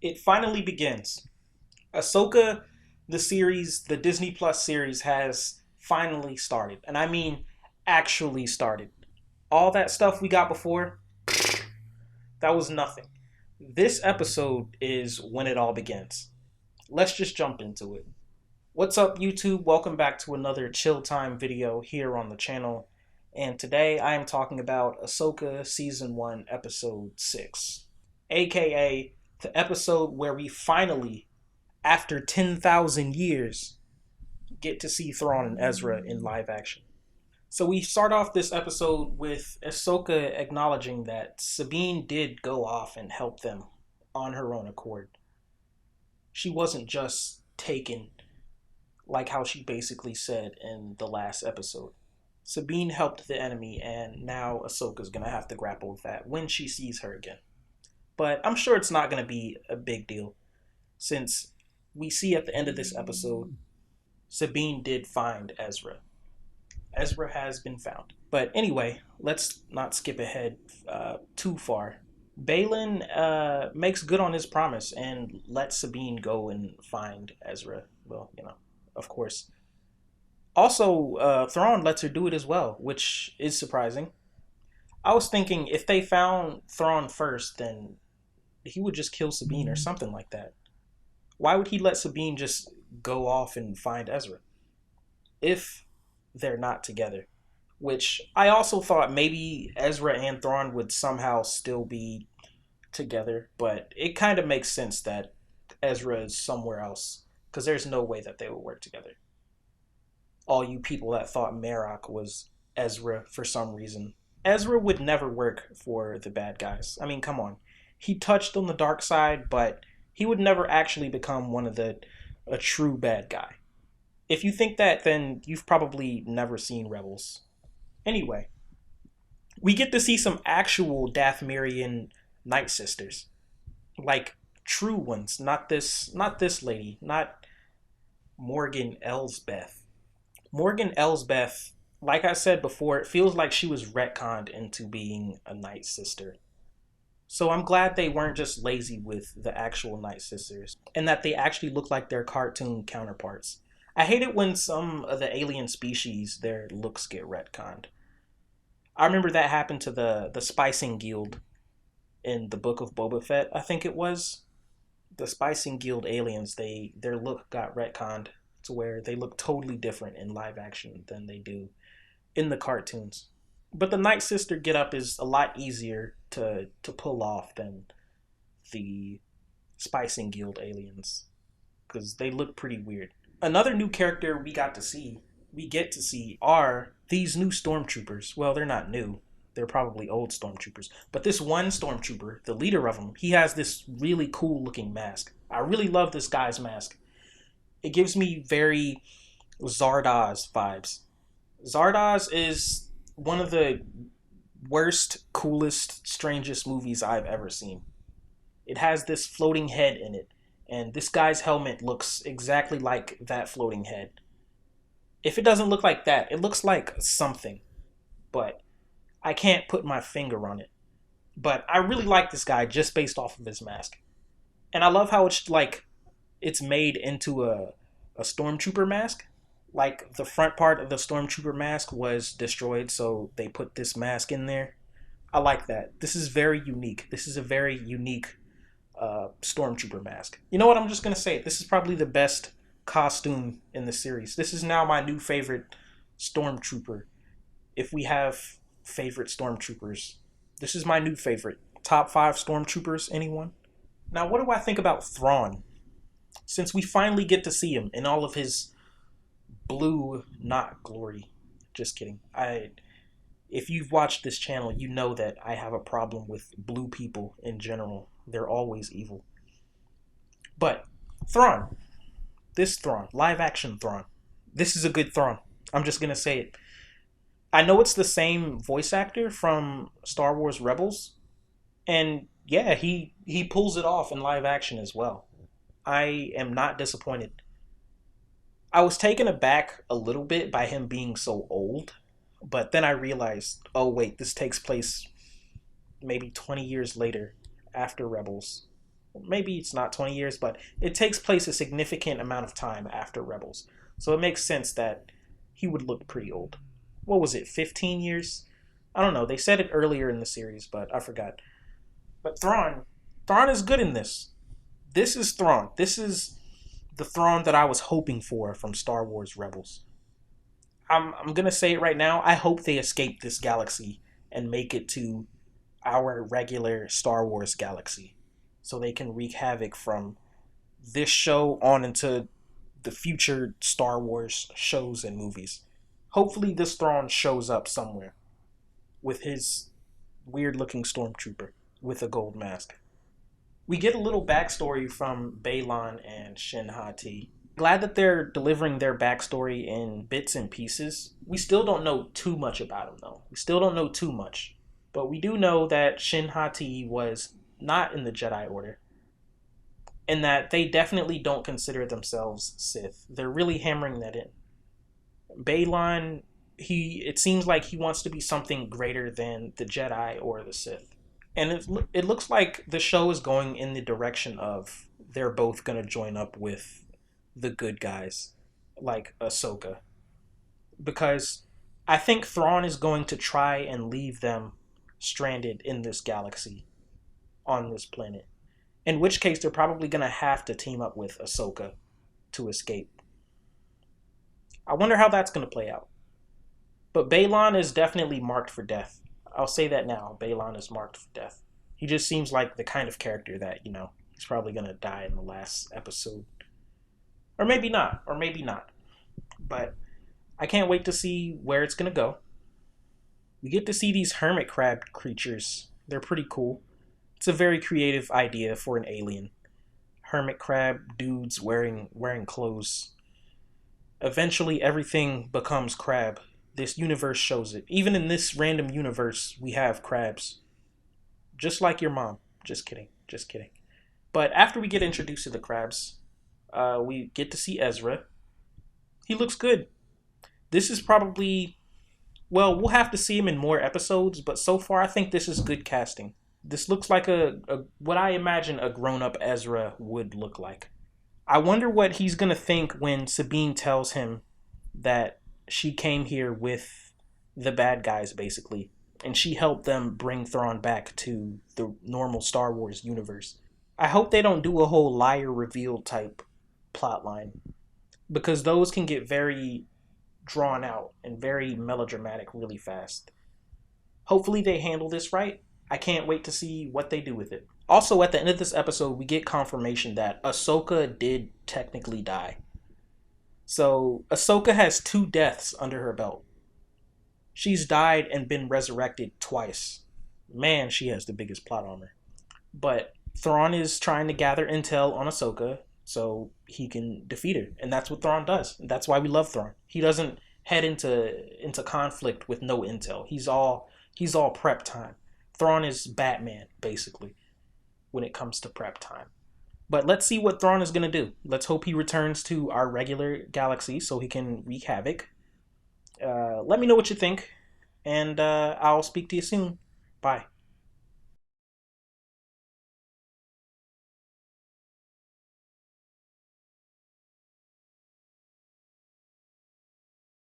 It finally begins. Ahsoka, the series, the Disney Plus series, has finally started. And I mean, actually started. All that stuff we got before, that was nothing. This episode is when it all begins. Let's just jump into it. What's up, YouTube? Welcome back to another Chill Time video here on the channel. And today I am talking about Ahsoka Season 1, Episode 6. AKA the episode where we finally, after 10,000 years, get to see Thrawn and Ezra in live action. So we start off this episode with Ahsoka acknowledging that Sabine did go off and help them on her own accord. She wasn't just taken, like how she basically said in the last episode. Sabine helped the enemy, and now Ahsoka's gonna have to grapple with that when she sees her again. But I'm sure it's not gonna be a big deal, since we see at the end of this episode, Sabine did find Ezra. Ezra has been found. But anyway, let's not skip ahead too far. Baylan makes good on his promise and lets Sabine go and find Ezra. Well, of course. Also, Thrawn lets her do it as well, which is surprising. I was thinking if they found Thrawn first, then he would just kill Sabine or something like that. Why would he let Sabine just go off and find Ezra if they're not together? Which I also thought maybe Ezra and Thrawn would somehow still be together, but it kind of makes sense that Ezra is somewhere else, because there's no way that they would work together. All you people that thought Marok was Ezra for some reason. Ezra would never work for the bad guys. I mean, come on. He touched on the dark side, but he would never actually become a true bad guy. If you think that, then you've probably never seen Rebels. Anyway, we get to see some actual Dathomirian Night Sisters. Like, true ones. Not this lady. Not Morgan Elsbeth. Morgan Elsbeth, like I said before, it feels like she was retconned into being a Night Sister. So I'm glad they weren't just lazy with the actual Night Sisters, and that they actually look like their cartoon counterparts. I hate it when some of the alien species, their looks get retconned. I remember that happened to the Spicing Guild in the Book of Boba Fett, I think it was. The Spicing Guild aliens, their look got retconned to where they look totally different in live action than they do in the cartoons. But the Night Sister getup is a lot easier to pull off than the Spicing Guild aliens, because they look pretty weird. Another new character we get to see are these new stormtroopers. Well, they're not new. They're probably old stormtroopers. But this one stormtrooper, the leader of them, he has this really cool looking mask. I really love this guy's mask. It gives me very Zardoz vibes. Zardoz is one of the worst, coolest, strangest movies I've ever seen. It has this floating head in it, and this guy's helmet looks exactly like that floating head. If it doesn't look like that, it looks like something, but I can't put my finger on it. But I really like this guy just based off of his mask. And I love how it's made into a stormtrooper mask. Like, the front part of the stormtrooper mask was destroyed, so they put this mask in there. I like that. This is very unique. This is a very unique stormtrooper mask. You know what? I'm just going to say it. This is probably the best costume in the series. This is now my new favorite stormtrooper. If we have favorite stormtroopers, this is my new favorite. Top 5 stormtroopers, anyone? Now, what do I think about Thrawn? Since we finally get to see him in all of his blue, not glory. Just kidding. If you've watched this channel, you know that I have a problem with blue people in general. They're always evil. But Thrawn, this Thrawn, live action Thrawn, this is a good Thrawn. I'm just gonna say it. I know it's the same voice actor from Star Wars Rebels, and yeah, he pulls it off in live action as well. I am not disappointed. I was taken aback a little bit by him being so old, but then I realized, oh wait, this takes place maybe 20 years later after Rebels. maybe it's not 20 years, but it takes place a significant amount of time after Rebels. So it makes sense that he would look pretty old. What was it, 15 years? I don't know. They said it earlier in the series, but I forgot. But Thrawn is good in this. This is Thrawn. This is the Thrawn that I was hoping for from Star Wars Rebels. I'm gonna say it right now. I hope they escape this galaxy and make it to our regular Star Wars galaxy, so they can wreak havoc from this show on into the future Star Wars shows and movies. Hopefully, this Thrawn shows up somewhere with his weird-looking stormtrooper with a gold mask. We get a little backstory from Baylan and Shin Hati. Glad that they're delivering their backstory in bits and pieces. We still don't know too much about him, though. We still don't know too much. But we do know that Shin Hati was not in the Jedi Order, and that they definitely don't consider themselves Sith. They're really hammering that in. Baylan, it seems like he wants to be something greater than the Jedi or the Sith. And it looks like the show is going in the direction of they're both going to join up with the good guys, like Ahsoka. Because I think Thrawn is going to try and leave them stranded in this galaxy, on this planet. In which case, they're probably going to have to team up with Ahsoka to escape. I wonder how that's going to play out. But Baylan is definitely marked for death. I'll say that now. Baylan is marked for death. He just seems like the kind of character that, he's probably going to die in the last episode. Or maybe not. But I can't wait to see where it's going to go. We get to see these hermit crab creatures. They're pretty cool. It's a very creative idea for an alien. Hermit crab dudes wearing clothes. Eventually everything becomes crab. This universe shows it. Even in this random universe, we have crabs. Just like your mom. Just kidding. But after we get introduced to the crabs, we get to see Ezra. He looks good. This is probably... Well, we'll have to see him in more episodes, but so far I think this is good casting. This looks like what I imagine a grown-up Ezra would look like. I wonder what he's going to think when Sabine tells him that she came here with the bad guys, basically, and she helped them bring Thrawn back to the normal Star Wars universe. I hope they don't do a whole liar reveal type plotline, because those can get very drawn out and very melodramatic really fast. Hopefully they handle this right. I can't wait to see what they do with it. Also, at the end of this episode, we get confirmation that Ahsoka did technically die. So, Ahsoka has 2 deaths under her belt. She's died and been resurrected twice. Man, she has the biggest plot armor. But Thrawn is trying to gather intel on Ahsoka so he can defeat her. And that's what Thrawn does. And that's why we love Thrawn. He doesn't head into conflict with no intel. He's all prep time. Thrawn is Batman, basically, when it comes to prep time. But let's see what Thrawn is going to do. Let's hope he returns to our regular galaxy so he can wreak havoc. Let me know what you think, and I'll speak to you soon. Bye.